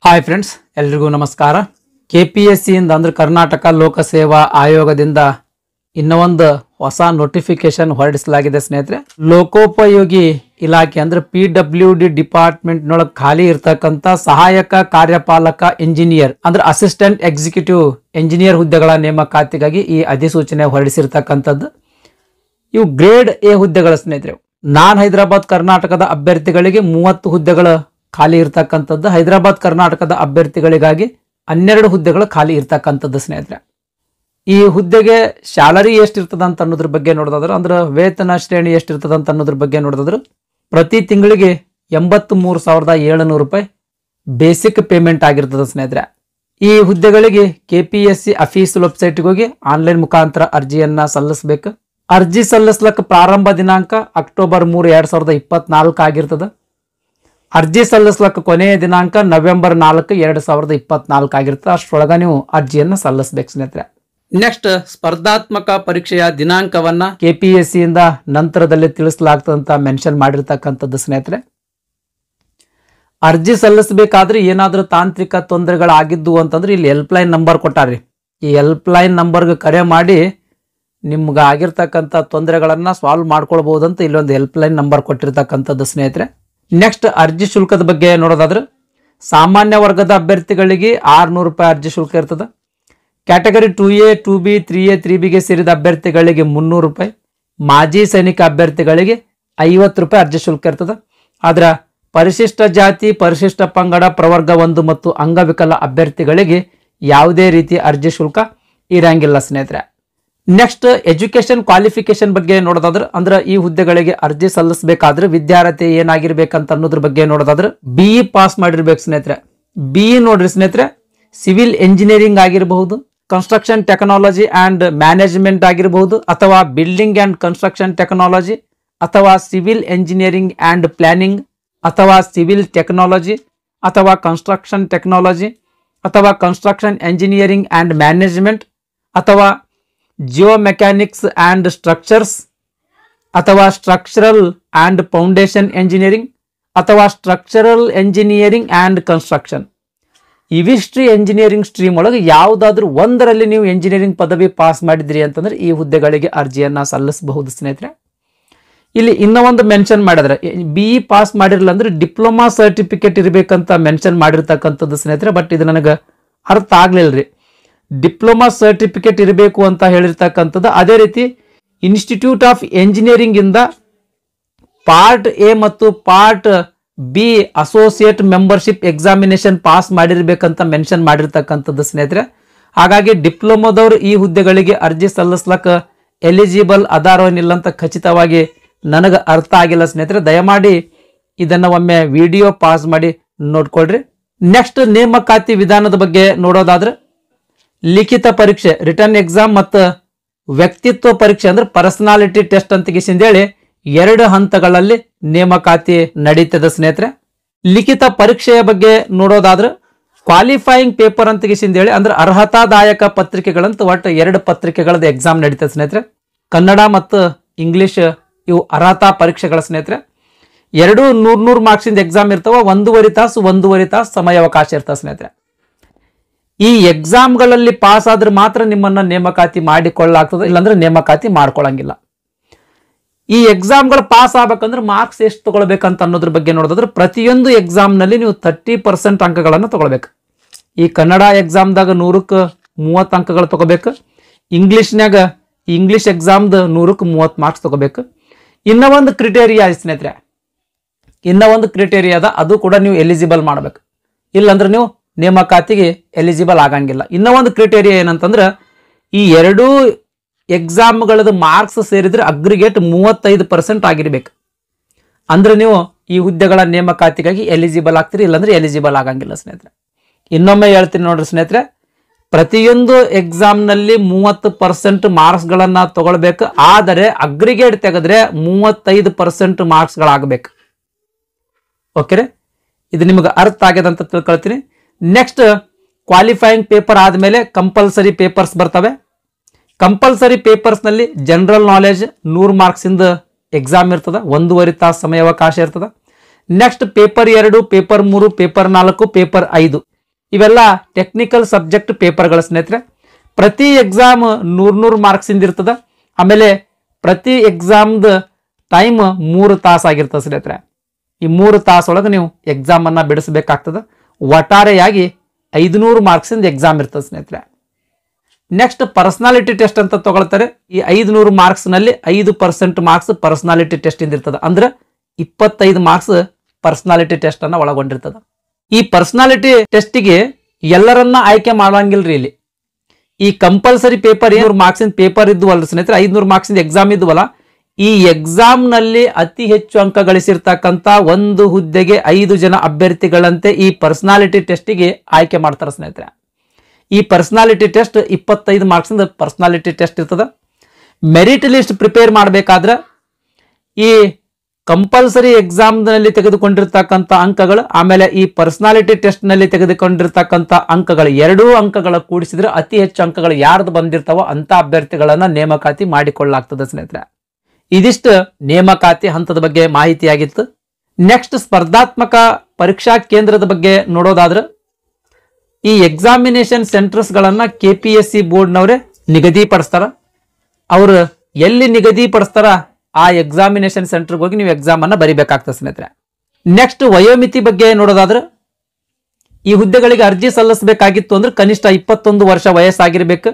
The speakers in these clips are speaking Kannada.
ಹಾಯ್ ಫ್ರೆಂಡ್ಸ್, ಎಲ್ರಿಗೂ ನಮಸ್ಕಾರ. KPSC ಇಂದ ಅಂದ್ರೆ ಕರ್ನಾಟಕ ಲೋಕಸೇವಾ ಆಯೋಗದಿಂದ ಇನ್ನೊಂದು ಹೊಸ ನೋಟಿಫಿಕೇಶನ್ ಹೊರಡಿಸಲಾಗಿದೆ ಸ್ನೇಹಿತರೆ. ಲೋಕೋಪಯೋಗಿ ಇಲಾಖೆ ಅಂದ್ರೆ PWD ಡಿಪಾರ್ಟ್ಮೆಂಟ್ ನೊಳಗೆ ಖಾಲಿ ಇರತಕ್ಕಂತ ಸಹಾಯಕ ಕಾರ್ಯಪಾಲಕ ಇಂಜಿನಿಯರ್ ಅಂದ್ರೆ ಅಸಿಸ್ಟೆಂಟ್ ಎಕ್ಸಿಕ್ಯೂಟಿವ್ ಇಂಜಿನಿಯರ್ ಹುದ್ದೆಗಳ ನೇಮಕಾತಿಗಾಗಿ ಈ ಅಧಿಸೂಚನೆ ಹೊರಡಿಸಿರ್ತಕ್ಕಂಥದ್ದು. ಇವು ಗ್ರೇಡ್ ಎ ಹುದ್ದೆಗಳ ಸ್ನೇಹಿತರೆ. ನಾನ್ ಹೈದರಾಬಾದ್ ಕರ್ನಾಟಕದ ಅಭ್ಯರ್ಥಿಗಳಿಗೆ 30 ಹುದ್ದೆಗಳು ಖಾಲಿ ಇರ್ತಕ್ಕಂಥದ್ದು. ಹೈದರಾಬಾದ್ ಕರ್ನಾಟಕದ ಅಭ್ಯರ್ಥಿಗಳಿಗಾಗಿ 12 ಹುದ್ದೆಗಳು ಖಾಲಿ ಇರ್ತಕ್ಕಂಥದ್ದು ಸ್ನೇಹಿತರೆ. ಈ ಹುದ್ದೆಗೆ ಸ್ಯಾಲರಿ ಎಷ್ಟಿರ್ತದ ಅಂತ ಅನ್ನೋದ್ರ ಬಗ್ಗೆ ನೋಡೋದಾದ್ರೆ ಅಂದ್ರೆ ವೇತನ ಶ್ರೇಣಿ ಎಷ್ಟಿರ್ತದ ಅಂತ ಅನ್ನೋದ್ರ ಬಗ್ಗೆ ನೋಡೋದಾದ್ರೆ ಪ್ರತಿ ತಿಂಗಳಿಗೆ 83,700 ರೂಪಾಯಿ ಬೇಸಿಕ್ ಪೇಮೆಂಟ್ ಆಗಿರ್ತದ ಸ್ನೇಹಿತರೆ. ಈ ಹುದ್ದೆಗಳಿಗೆ KPSC ಅಫೀಸ್ ವೆಬ್ಸೈಟ್ಗೆ ಹೋಗಿ ಆನ್ಲೈನ್ ಮುಖಾಂತರ ಅರ್ಜಿಯನ್ನ ಸಲ್ಲಿಸಬೇಕು. ಅರ್ಜಿ ಸಲ್ಲಿಸ್ಲಕ್ಕ ಪ್ರಾರಂಭ ದಿನಾಂಕ ಅಕ್ಟೋಬರ್ 3, 2024 ಆಗಿರ್ತದ. ಅರ್ಜಿ ಸಲ್ಲಿಸ್ಲಕ್ಕ ಕೊನೆಯ ದಿನಾಂಕ ನವೆಂಬರ್ 4, 2024 ಆಗಿರ್ತದೆ. ಅಷ್ಟರೊಳಗ ನೀವು ಅರ್ಜಿಯನ್ನ ಸಲ್ಲಿಸಬೇಕು ಸ್ನೇಹಿತರೆ. ನೆಕ್ಸ್ಟ್, ಸ್ಪರ್ಧಾತ್ಮಕ ಪರೀಕ್ಷೆಯ ದಿನಾಂಕವನ್ನ KPSC ಇಂದ ನಂತರದಲ್ಲಿ ತಿಳಿಸಲಾಗ್ತದಂತ ಮೆನ್ಷನ್ ಮಾಡಿರ್ತಕ್ಕಂಥದ್ದು ಸ್ನೇಹಿತರೆ. ಅರ್ಜಿ ಸಲ್ಲಿಸಬೇಕಾದ್ರೆ ಏನಾದ್ರೂ ತಾಂತ್ರಿಕ ತೊಂದರೆಗಳಾಗಿದ್ದು ಅಂತಂದ್ರೆ ಇಲ್ಲಿ ಹೆಲ್ಪ್ ಲೈನ್ ನಂಬರ್ ಕೊಟ್ಟಾರ್ರಿ. ಈ ಹೆಲ್ಪ್ ಲೈನ್ ನಂಬರ್ಗೆ ಕರೆ ಮಾಡಿ ನಿಮ್ಗೆ ಆಗಿರ್ತಕ್ಕಂಥ ತೊಂದರೆಗಳನ್ನ ಸಾಲ್ವ್ ಮಾಡ್ಕೊಳ್ಬಹುದಂತ ಇಲ್ಲೊಂದು ಹೆಲ್ಪ್ ಲೈನ್ ನಂಬರ್ ಕೊಟ್ಟಿರ್ತಕ್ಕಂಥದ್ದು ಸ್ನೇಹಿತರೆ. ನೆಕ್ಸ್ಟ್, ಅರ್ಜಿ ಶುಲ್ಕದ ಬಗ್ಗೆ ನೋಡೋದಾದ್ರೆ ಸಾಮಾನ್ಯ ವರ್ಗದ ಅಭ್ಯರ್ಥಿಗಳಿಗೆ 600 ರೂಪಾಯಿ ಅರ್ಜಿ ಶುಲ್ಕ ಇರ್ತದೆ. ಕ್ಯಾಟಗರಿ 2A, 2B, 3A, 3Bಗೆ ಸೇರಿದ ಅಭ್ಯರ್ಥಿಗಳಿಗೆ 300 ರೂಪಾಯಿ. ಮಾಜಿ ಸೈನಿಕ ಅಭ್ಯರ್ಥಿಗಳಿಗೆ 50 ರೂಪಾಯಿ ಅರ್ಜಿ ಶುಲ್ಕ ಇರ್ತದೆ. ಆದ್ರೆ ಪರಿಶಿಷ್ಟ ಜಾತಿ, ಪರಿಶಿಷ್ಟ ಪಂಗಡ, ಪ್ರವರ್ಗ 1 ಮತ್ತು ಅಂಗವಿಕಲ ಅಭ್ಯರ್ಥಿಗಳಿಗೆ ಯಾವುದೇ ರೀತಿ ಅರ್ಜಿ ಶುಲ್ಕ ಇರಂಗಿಲ್ಲ ಸ್ನೇಹಿತರೆ. ನೆಕ್ಸ್ಟ್, ಎಜುಕೇಶನ್ ಕ್ವಾಲಿಫಿಕೇಶನ್ ಬಗ್ಗೆ ನೋಡೋದಾದ್ರೆ ಅಂದ್ರೆ ಈ ಹುದ್ದೆಗಳಿಗೆ ಅರ್ಜಿ ಸಲ್ಲಿಸಬೇಕಾದ್ರೆ ವಿದ್ಯಾರ್ಥಿ ಏನಾಗಿರ್ಬೇಕಂತ ಅನ್ನೋದ್ರ ಬಗ್ಗೆ ನೋಡೋದಾದ್ರೆ BE ಪಾಸ್ ಮಾಡಿರ್ಬೇಕು ಸ್ನೇಹಿತರೆ. BE ನೋಡ್ರಿ ಸ್ನೇಹಿತರೆ, ಸಿವಿಲ್ ಎಂಜಿನಿಯರಿಂಗ್ ಆಗಿರಬಹುದು, ಕನ್ಸ್ಟ್ರಕ್ಷನ್ ಟೆಕ್ನಾಲಜಿ ಅಂಡ್ ಮ್ಯಾನೇಜ್ಮೆಂಟ್ ಆಗಿರಬಹುದು, ಅಥವಾ ಬಿಲ್ಡಿಂಗ್ ಅಂಡ್ ಕನ್ಸ್ಟ್ರಕ್ಷನ್ ಟೆಕ್ನಾಲಜಿ, ಅಥವಾ ಸಿವಿಲ್ ಎಂಜಿನಿಯರಿಂಗ್ ಅಂಡ್ ಪ್ಲಾನಿಂಗ್, ಅಥವಾ ಸಿವಿಲ್ ಟೆಕ್ನಾಲಜಿ, ಅಥವಾ ಕನ್ಸ್ಟ್ರಕ್ಷನ್ ಟೆಕ್ನಾಲಜಿ, ಅಥವಾ ಕನ್ಸ್ಟ್ರಕ್ಷನ್ ಎಂಜಿನಿಯರಿಂಗ್ ಅಂಡ್ ಮ್ಯಾನೇಜ್ಮೆಂಟ್, ಅಥವಾ ಜಿಯೋ ಮೆಕ್ಯಾನಿಕ್ಸ್ ಅಂಡ್ ಸ್ಟ್ರಕ್ಚರ್ಸ್, ಅಥವಾ ಸ್ಟ್ರಕ್ಚರಲ್ ಅಂಡ್ ಫೌಂಡೇಶನ್ ಎಂಜಿನಿಯರಿಂಗ್, ಅಥವಾ ಸ್ಟ್ರಕ್ಚರಲ್ ಎಂಜಿನಿಯರಿಂಗ್ ಅಂಡ್ ಕನ್ಸ್ಟ್ರಕ್ಷನ್. ಇವಿಷ್ಟು ಎಂಜಿನಿಯರಿಂಗ್ ಸ್ಟ್ರೀಮ್ ಒಳಗೆ ಯಾವುದಾದ್ರೂ ಒಂದರಲ್ಲಿ ನೀವು ಎಂಜಿನಿಯರಿಂಗ್ ಪದವಿ ಪಾಸ್ ಮಾಡಿದ್ರಿ ಅಂತಂದ್ರೆ ಈ ಹುದ್ದೆಗಳಿಗೆ ಅರ್ಜಿಯನ್ನ ಸಲ್ಲಿಸಬಹುದು ಸ್ನೇಹಿತರೆ. ಇಲ್ಲಿ ಇನ್ನೊಂದು ಮೆನ್ಷನ್ ಮಾಡಿದ್ರೆ BE ಪಾಸ್ ಮಾಡಿರಲಿಲ್ಲ ಅಂದ್ರೆ ಡಿಪ್ಲೊಮಾ ಸರ್ಟಿಫಿಕೇಟ್ ಇರಬೇಕಂತ ಮೆನ್ಷನ್ ಮಾಡಿರ್ತಕ್ಕಂಥದ್ದು ಸ್ನೇಹಿತರೆ. ಬಟ್ ಇದು ನನಗೆ ಅರ್ಥ ಆಗ್ಲಿಲ್ರಿ. ಡಿಪ್ಲೊಮಾ ಸರ್ಟಿಫಿಕೇಟ್ ಇರಬೇಕು ಅಂತ ಹೇಳಿರ್ತಕ್ಕಂಥದ್ದು. ಅದೇ ರೀತಿ ಇನ್ಸ್ಟಿಟ್ಯೂಟ್ ಆಫ್ ಎಂಜಿನಿಯರಿಂಗ್ ಇಂದ ಪಾರ್ಟ್ A ಮತ್ತು part B associate membership examination pass ಮಾಡಿರ್ಬೇಕಂತ ಮೆನ್ಷನ್ ಮಾಡಿರ್ತಕ್ಕಂಥದ್ದು ಸ್ನೇಹಿತರೆ. ಹಾಗಾಗಿ ಡಿಪ್ಲೊಮಾದವರು ಈ ಹುದ್ದೆಗಳಿಗೆ ಅರ್ಜಿ ಸಲ್ಲಿಸ್ಲಕ್ಕ ಎಲಿಜಿಬಲ್ ಅದಾರೋ ಇಲ್ಲ ಅಂತ ಖಚಿತವಾಗಿ ನನಗೆ ಅರ್ಥ ಆಗಿಲ್ಲ ಸ್ನೇಹಿತರೆ. ದಯಮಾಡಿ ಇದನ್ನ ಒಮ್ಮೆ ವಿಡಿಯೋ ಪಾಸ್ ಮಾಡಿ ನೋಡ್ಕೊಳ್ರಿ. ನೆಕ್ಸ್ಟ್, ನೇಮಕಾತಿ ವಿಧಾನದ ಬಗ್ಗೆ ನೋಡೋದಾದ್ರೆ ಲಿಖಿತ ಪರೀಕ್ಷೆ ರಿಟರ್ನ್ ಎಕ್ಸಾಮ್ ಮತ್ತು ವ್ಯಕ್ತಿತ್ವ ಪರೀಕ್ಷೆ ಅಂದ್ರೆ ಪರ್ಸನಾಲಿಟಿ ಟೆಸ್ಟ್ ಅಂತ ಹೇಳಿ 2 ಹಂತಗಳಲ್ಲಿ ನೇಮಕಾತಿ ನಡೀತದೆ ಸ್ನೇಹಿತರೆ. ಲಿಖಿತ ಪರೀಕ್ಷೆಯ ಬಗ್ಗೆ ನೋಡೋದಾದ್ರೆ ಕ್ವಾಲಿಫೈಯಿಂಗ್ ಪೇಪರ್ ಅಂತ ಹೇಳಿ ಅಂದ್ರೆ ಅರ್ಹತಾದಾಯಕ ಪತ್ರಿಕೆಗಳಂತ ಒಟ್ಟು 2 ಪತ್ರಿಕೆಗಳದ್ದು ಎಕ್ಸಾಮ್ ನಡೀತದೆ ಸ್ನೇಹಿತರೆ. ಕನ್ನಡ ಮತ್ತು ಇಂಗ್ಲಿಷ್ ಇವು ಅರ್ಹತಾ ಪರೀಕ್ಷೆಗಳ ಸ್ನೇಹಿತರೆ. 2 100 ಮಾರ್ಕ್ಸ್ ಇಂದ ಎಕ್ಸಾಮ್ ಇರ್ತಾವ. 1.5 ತಾಸು ಸಮಯಾವಕಾಶ ಇರ್ತದೆ ಸ್ನೇಹಿತರೆ. ಈ ಎಕ್ಸಾಮ್ಗಳಲ್ಲಿ ಪಾಸ್ ಆದ್ರೆ ಮಾತ್ರ ನಿಮ್ಮನ್ನ ನೇಮಕಾತಿ ಮಾಡಿಕೊಳ್ಳಲಾಗ್ತದೆ, ಇಲ್ಲಾಂದ್ರೆ ನೇಮಕಾತಿ ಮಾಡ್ಕೊಳ್ಳಂಗಿಲ್ಲ. ಈ ಎಕ್ಸಾಮ್ಗಳು ಪಾಸ್ ಆಗ್ಬೇಕಂದ್ರೆ ಮಾರ್ಕ್ಸ್ ಎಷ್ಟು ತಗೊಳ್ಬೇಕಂತ ಅನ್ನೋದ್ರ ಬಗ್ಗೆ ನೋಡೋದಾದ್ರೆ ಪ್ರತಿಯೊಂದು ಎಕ್ಸಾಮ್ ನಲ್ಲಿ ನೀವು 30% ಅಂಕಗಳನ್ನು ತಗೊಳ್ಬೇಕು. ಈ ಕನ್ನಡ ಎಕ್ಸಾಮ್ದಾಗ 100ಕ್ಕೆ 30 ಅಂಕಗಳು ತಗೋಬೇಕು. ಇಂಗ್ಲಿಷ್ ಎಕ್ಸಾಮ್ದ 100ಕ್ಕೆ 30 ಮಾರ್ಕ್ಸ್ ತಗೋಬೇಕು. ಇನ್ನೊಂದು ಕ್ರಿಟೇರಿಯಾ ಸ್ನೇಹಿತರೆ, ಇನ್ನೊಂದು ಕ್ರಿಟೇರಿಯಾ ಅದ, ಅದು ಕೂಡ ನೀವು ಎಲಿಜಿಬಲ್ ಮಾಡ್ಬೇಕು. ಇಲ್ಲಾಂದ್ರೆ ನೀವು ನೇಮಕಾತಿಗೆ ಎಲಿಜಿಬಲ್ ಆಗಂಗಿಲ್ಲ. ಇನ್ನೊಂದು ಕ್ರಿಟೇರಿಯಾ ಏನಂತಂದ್ರೆ ಈ 2 ಎಕ್ಸಾಮ್ಗಳದ್ದು ಮಾರ್ಕ್ಸ್ ಸೇರಿದ್ರೆ ಅಗ್ರಿಗೇಟ್ 35% ಆಗಿರ್ಬೇಕು. ಅಂದ್ರೆ ನೀವು ಈ ಹುದ್ದೆಗಳ ನೇಮಕಾತಿಗಾಗಿ ಎಲಿಜಿಬಲ್ ಆಗ್ತೀರಿ, ಇಲ್ಲಾಂದ್ರೆ ಎಲಿಜಿಬಲ್ ಆಗಂಗಿಲ್ಲ ಸ್ನೇಹಿತರೆ. ಇನ್ನೊಮ್ಮೆ ಹೇಳ್ತೀನಿ ನೋಡ್ರಿ ಸ್ನೇಹಿತರೆ, ಪ್ರತಿಯೊಂದು ಎಕ್ಸಾಮ್ ನಲ್ಲಿ 30% ಮಾರ್ಕ್ಸ್ ಗಳನ್ನ ತಗೊಳ್ಬೇಕು. ಆದರೆ ಅಗ್ರಿಗೇಟ್ ತೆಗೆದ್ರೆ 35% ಮಾರ್ಕ್ಸ್ ಗಳಾಗಬೇಕು. ಓಕೆ, ಇದು ನಿಮಗೆ ಅರ್ಥ ಆಗ್ಯದ ಅಂತ ತಿಳ್ಕೊಳ್ತೀನಿ. ನೆಕ್ಸ್ಟ್, ಕ್ವಾಲಿಫೈಯಿಂಗ್ ಪೇಪರ್ ಆದ್ಮೇಲೆ ಕಂಪಲ್ಸರಿ ಪೇಪರ್ಸ್ ಬರ್ತವೆ. ಕಂಪಲ್ಸರಿ ಪೇಪರ್ಸ್ ನಲ್ಲಿ ಜನರಲ್ ನಾಲೆಜ್ 100 ಮಾರ್ಕ್ಸ್ ಇಂದ ಎಕ್ಸಾಮ್ ಇರ್ತದೆ. 1.5 ತಾಸು ಸಮಯಾವಕಾಶ ಇರ್ತದೆ. Next paper 2, paper 3, paper 4, paper 5 ಇವೆಲ್ಲ ಟೆಕ್ನಿಕಲ್ ಸಬ್ಜೆಕ್ಟ್ ಪೇಪರ್ಗಳ ಸ್ನೇಹಿತರೆ. ಪ್ರತಿ ಎಕ್ಸಾಮ್ 100 ಮಾರ್ಕ್ಸ್ ಇಂದ ಇರ್ತದ. ಆಮೇಲೆ ಪ್ರತಿ ಎಕ್ಸಾಮ್ದ ಟೈಮ್ 3 ತಾಸು ಆಗಿರ್ತದೆ ಸ್ನೇಹಿತರೆ. ಈ 3 ತಾಸೊಳಗೆ ನೀವು ಎಕ್ಸಾಮ್ ಅನ್ನ ಬಿಡಿಸಬೇಕಾಗ್ತದೆ. ಒಟ್ಟಾರೆಯಾಗಿ 500 ಮಾರ್ಕ್ಸ್ ಇಂದ ಎಕ್ಸಾಮ್ ಇರ್ತದೆ ಸ್ನೇಹಿತರೆ. ನೆಕ್ಸ್ಟ್ ಪರ್ಸನಾಲಿಟಿ ಟೆಸ್ಟ್ ಅಂತ ತಗೊಳ್ತಾರೆ. ಈ 500 ಮಾರ್ಕ್ಸ್ ನಲ್ಲಿ 5% ಮಾರ್ಕ್ಸ್ ಪರ್ಸನಾಲಿಟಿ ಟೆಸ್ಟ್ ಇಂದ ಇರ್ತದೆ. ಅಂದ್ರೆ 25 ಮಾರ್ಕ್ಸ್ ಪರ್ಸನಾಲಿಟಿ ಟೆಸ್ಟ್ ಅನ್ನ ಒಳಗೊಂಡಿರ್ತದೆ. ಈ ಪರ್ಸನಾಲಿಟಿ ಟೆಸ್ಟಿಗೆ ಎಲ್ಲರನ್ನ ಆಯ್ಕೆ ಮಾಡಂಗಿಲ್ರಿ. ಇಲ್ಲಿ ಈ ಕಂಪಲ್ಸರಿ ಪೇಪರ್ 500 ಮಾರ್ಕ್ಸ್ ಇಂದ ಪೇಪರ್ ಇದ್ವಲ್ಲ ಸ್ನೇಹಿತರೆ, 500 ಮಾರ್ಕ್ಸ್ ಇಂದ ಎಕ್ಸಾಮ್ ಇದ್ವಲ್ಲ, ಈ ಎಕ್ಸಾಮ್ ನಲ್ಲಿ ಅತಿ ಹೆಚ್ಚು ಅಂಕ ಗಳಿಸಿರ್ತಕ್ಕಂತ ಒಂದು ಹುದ್ದೆಗೆ 5 ಜನ ಅಭ್ಯರ್ಥಿಗಳಂತೆ ಈ ಪರ್ಸನಾಲಿಟಿ ಟೆಸ್ಟಿಗೆ ಆಯ್ಕೆ ಮಾಡ್ತಾರೆ ಸ್ನೇಹಿತರೆ. ಈ ಪರ್ಸನಾಲಿಟಿ ಟೆಸ್ಟ್ 25 ಮಾರ್ಕ್ಸ್ ಇಂದ ಪರ್ಸನಾಲಿಟಿ ಟೆಸ್ಟ್ ಇರ್ತದ. ಮೆರಿಟ್ ಲಿಸ್ಟ್ ಪ್ರಿಪೇರ್ ಮಾಡಬೇಕಾದ್ರೆ ಈ ಕಂಪಲ್ಸರಿ ಎಕ್ಸಾಮ್ ನಲ್ಲಿ ತೆಗೆದುಕೊಂಡಿರ್ತಕ್ಕಂಥ ಅಂಕಗಳು ಆಮೇಲೆ ಈ ಪರ್ಸನಾಲಿಟಿ ಟೆಸ್ಟ್ ನಲ್ಲಿ ತೆಗೆದುಕೊಂಡಿರ್ತಕ್ಕಂಥ ಅಂಕಗಳು, 2 ಅಂಕಗಳ ಕೂಡಿಸಿದ್ರೆ ಅತಿ ಹೆಚ್ಚು ಅಂಕಗಳು ಯಾರ್ದು ಬಂದಿರ್ತಾವೋ ಅಂತ ಅಭ್ಯರ್ಥಿಗಳನ್ನ ನೇಮಕಾತಿ ಮಾಡಿಕೊಳ್ಳಲಾಗ್ತದೆ ಸ್ನೇಹಿತರೆ. ಇದಿಷ್ಟು ನೇಮಕಾತಿ ಹಂತದ ಬಗ್ಗೆ ಮಾಹಿತಿಯಾಗಿತ್ತು. ನೆಕ್ಸ್ಟ್ ಸ್ಪರ್ಧಾತ್ಮಕ ಪರೀಕ್ಷಾ ಕೇಂದ್ರದ ಬಗ್ಗೆ ನೋಡೋದಾದ್ರೆ ಈ ಎಕ್ಸಾಮಿನೇಷನ್ ಸೆಂಟರ್ಸ್ ಗಳನ್ನ KPSC ಬೋರ್ಡ್ನವರೇ ನಿಗದಿಪಡಿಸ್ತಾರ. ಅವರು ಎಲ್ಲಿ ನಿಗದಿಪಡಿಸ್ತಾರ ಆ ಎಕ್ಸಾಮಿನೇಷನ್ ಸೆಂಟರ್ಗೆ ಹೋಗಿ ನೀವು ಎಕ್ಸಾಮ್ ಅನ್ನ ಬರಿಬೇಕಾಗ್ತದೆ ಸ್ನೇಹಿತರೆ. ನೆಕ್ಸ್ಟ್ ವಯೋಮಿತಿ ಬಗ್ಗೆ ನೋಡೋದಾದ್ರೆ ಈ ಹುದ್ದೆಗಳಿಗೆ ಅರ್ಜಿ ಸಲ್ಲಿಸಬೇಕಾಗಿತ್ತು ಅಂದ್ರೆ ಕನಿಷ್ಠ 21 ವರ್ಷ ವಯಸ್ಸಾಗಿರ್ಬೇಕು.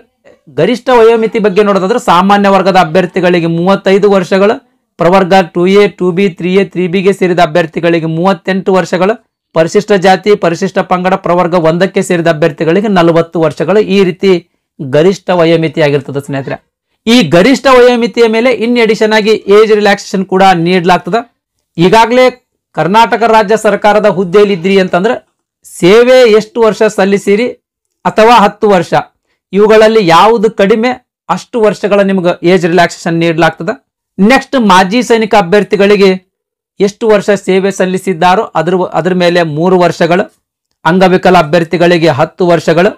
ಗರಿಷ್ಠ ವಯೋಮಿತಿ ಬಗ್ಗೆ ನೋಡೋದಾದ್ರೆ ಸಾಮಾನ್ಯ ವರ್ಗದ ಅಭ್ಯರ್ಥಿಗಳಿಗೆ 35 ವರ್ಷಗಳು, ಪ್ರವರ್ಗ 2A 2B 3A 3B ಗೆ ಸೇರಿದ ಅಭ್ಯರ್ಥಿಗಳಿಗೆ 38 ವರ್ಷಗಳು, ಪರಿಶಿಷ್ಟ ಜಾತಿ ಪರಿಶಿಷ್ಟ ಪಂಗಡ ಪ್ರವರ್ಗ 1ಕ್ಕೆ ಸೇರಿದ ಅಭ್ಯರ್ಥಿಗಳಿಗೆ 40 ವರ್ಷಗಳು. ಈ ರೀತಿ ಗರಿಷ್ಠ ವಯೋಮಿತಿ ಆಗಿರ್ತದೆ ಸ್ನೇಹಿತರೆ. ಈ ಗರಿಷ್ಠ ವಯೋಮಿತಿಯ ಮೇಲೆ ಇನ್ ಎಡಿಷನ್ ಆಗಿ ಏಜ್ ರಿಲ್ಯಾಕ್ಸೇಷನ್ ಕೂಡ ನೀಡಲಾಗ್ತದೆ. ಈಗಾಗಲೇ ಕರ್ನಾಟಕ ರಾಜ್ಯ ಸರ್ಕಾರದ ಹುದ್ದೆಯಲ್ಲಿ ಇದ್ರಿ ಅಂತಂದ್ರೆ ಸೇವೆ ಎಷ್ಟು ವರ್ಷ ಸಲ್ಲಿಸಿರಿ ಅಥವಾ 10 ವರ್ಷ, ಇವುಗಳಲ್ಲಿ ಯಾವುದು ಕಡಿಮೆ ಅಷ್ಟು ವರ್ಷಗಳ ನಿಮ್ಗೆ ಏಜ್ ರಿಲ್ಯಾಕ್ಸೇಷನ್ ನೀಡಲಾಗ್ತದೆ. ನೆಕ್ಸ್ಟ್ ಮಾಜಿ ಸೈನಿಕ ಅಭ್ಯರ್ಥಿಗಳಿಗೆ ಎಷ್ಟು ವರ್ಷ ಸೇವೆ ಸಲ್ಲಿಸಿದ್ದಾರೋ ಅದ್ರ ಮೇಲೆ 3 ವರ್ಷಗಳು, ಅಂಗವಿಕಲ ಅಭ್ಯರ್ಥಿಗಳಿಗೆ 10 ವರ್ಷಗಳು,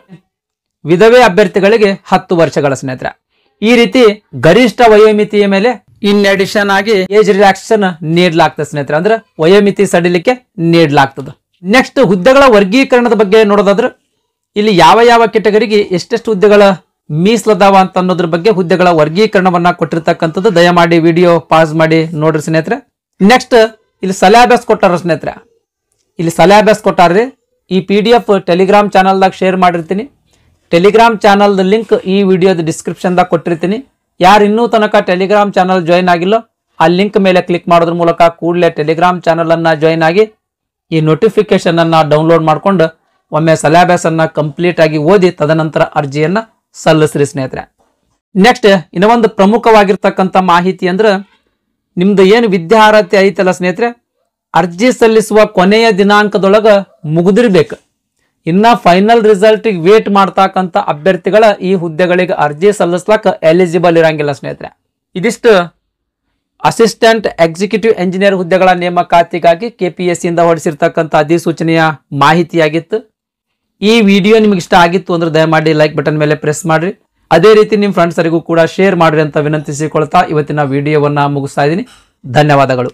ವಿಧವೆ ಅಭ್ಯರ್ಥಿಗಳಿಗೆ 10 ವರ್ಷಗಳ ಸ್ನೇಹಿತರೆ. ಈ ರೀತಿ ಗರಿಷ್ಠ ವಯೋಮಿತಿಯ ಮೇಲೆ ಇನ್ ಅಡಿಷನ್ ಆಗಿ ಏಜ್ ರಿಲ್ಯಾಕ್ಸೇಷನ್ ನೀಡಲಾಗ್ತದೆ ಸ್ನೇಹಿತರೆ. ಅಂದ್ರೆ ವಯೋಮಿತಿ ಸಡಿಲಿಕ್ಕೆ ನೀಡಲಾಗ್ತದೆ. ನೆಕ್ಸ್ಟ್ ಹುದ್ದೆಗಳ ವರ್ಗೀಕರಣದ ಬಗ್ಗೆ ನೋಡೋದಾದ್ರೆ ಇಲ್ಲಿ ಯಾವ ಯಾವ ಕೆಟಗರಿಗೆ ಎಷ್ಟೆಷ್ಟು ಹುದ್ದೆಗಳ ಮೀಸಲದಾವ ಅಂತ ಅನ್ನೋದ್ರ ಬಗ್ಗೆ ಹುದ್ದೆಗಳ ವರ್ಗೀಕರಣವನ್ನ ಕೊಟ್ಟಿರ್ತಕ್ಕಂಥದ್ದು. ದಯಮಾಡಿ ವಿಡಿಯೋ ಪಾಸ್ ಮಾಡಿ ನೋಡ್ರಿ ಸ್ನೇಹಿತರೆ. ನೆಕ್ಸ್ಟ್ ಇಲ್ಲಿ ಸಿಲೆಬಸ್ ಕೊಟ್ಟಾರ ಸ್ನೇಹಿತರೆ. ಇಲ್ಲಿ ಸಿಲೆಬಸ್ ಕೊಟ್ಟಾರ್ರಿ. ಈ PDF ಟೆಲಿಗ್ರಾಮ್ ಚಾನಲ್ದಾಗ ಶೇರ್ ಮಾಡಿರ್ತೀನಿ. ಟೆಲಿಗ್ರಾಮ್ ಚಾನಲ್ದ ಲಿಂಕ್ ಈ ವಿಡಿಯೋದ ಡಿಸ್ಕ್ರಿಪ್ಷನ್ದಾಗ ಕೊಟ್ಟಿರ್ತೀನಿ. ಯಾರು ಇನ್ನೂ ತನಕ ಟೆಲಿಗ್ರಾಮ್ ಚಾನಲ್ ಜಾಯ್ನ್ ಆಗಿಲ್ಲೋ ಆ ಲಿಂಕ್ ಮೇಲೆ ಕ್ಲಿಕ್ ಮಾಡೋದ್ರ ಮೂಲಕ ಕೂಡಲೇ ಟೆಲಿಗ್ರಾಮ್ ಚಾನಲ್ ಅನ್ನ ಜಾಯ್ನ್ ಆಗಿ ಈ ನೋಟಿಫಿಕೇಶನ್ ಅನ್ನ ಡೌನ್ಲೋಡ್ ಮಾಡ್ಕೊಂಡು ಒಮ್ಮೆ ಸಿಲೆಬಸ್ ಅನ್ನ ಕಂಪ್ಲೀಟ್ ಆಗಿ ಓದಿ ತದನಂತರ ಅರ್ಜಿಯನ್ನ ಸಲ್ಲಿಸ್ರಿ ಸ್ನೇಹಿತರೆ. ನೆಕ್ಸ್ಟ್ ಇನ್ನೊಂದು ಪ್ರಮುಖವಾಗಿರ್ತಕ್ಕಂಥ ಮಾಹಿತಿ ಅಂದ್ರೆ ನಿಮ್ದು ಏನು ವಿದ್ಯಾರ್ಹತೆ ಐತಲ್ಲ ಸ್ನೇಹಿತರೆ, ಅರ್ಜಿ ಸಲ್ಲಿಸುವ ಕೊನೆಯ ದಿನಾಂಕದೊಳಗ ಮುಗಿದಿರ್ಬೇಕು. ಇನ್ನ ಫೈನಲ್ ರಿಸಲ್ಟ್ ವೇಟ್ ಮಾಡ್ತಕ್ಕಂಥ ಅಭ್ಯರ್ಥಿಗಳ ಈ ಹುದ್ದೆಗಳಿಗೆ ಅರ್ಜಿ ಸಲ್ಲಿಸ್ಲಾಕ ಎಲಿಜಿಬಲ್ ಇರಂಗಿಲ್ಲ ಸ್ನೇಹಿತರೆ. ಇದಿಷ್ಟು ಅಸಿಸ್ಟೆಂಟ್ ಎಕ್ಸಿಕ್ಯೂಟಿವ್ ಎಂಜಿನಿಯರ್ ಹುದ್ದೆಗಳ ನೇಮಕಾತಿಗಾಗಿ KPSC ಇಂದ ಹೊರಡಿಸಿರ್ತಕ್ಕಂಥ ಅಧಿಸೂಚನೆಯ ಮಾಹಿತಿಯಾಗಿತ್ತು. ಈ ವಿಡಿಯೋ ನಿಮ್ಗೆ ಇಷ್ಟ ಆಗಿತ್ತು ಅಂದ್ರೆ ದಯಮಾಡಿ ಲೈಕ್ ಬಟನ್ ಮೇಲೆ ಪ್ರೆಸ್ ಮಾಡ್ರಿ. ಅದೇ ರೀತಿ ನಿಮ್ಮ ಫ್ರೆಂಡ್ಸರಿಗೂ ಕೂಡ ಶೇರ್ ಮಾಡ್ರಿ ಅಂತ ವಿನಂತಿಸಿಕೊಳ್ತಾ ಇವತ್ತಿನ ವಿಡಿಯೋವನ್ನ ಮುಗಿಸ್ತಾ ಇದ್ದೀನಿ. ಧನ್ಯವಾದಗಳು.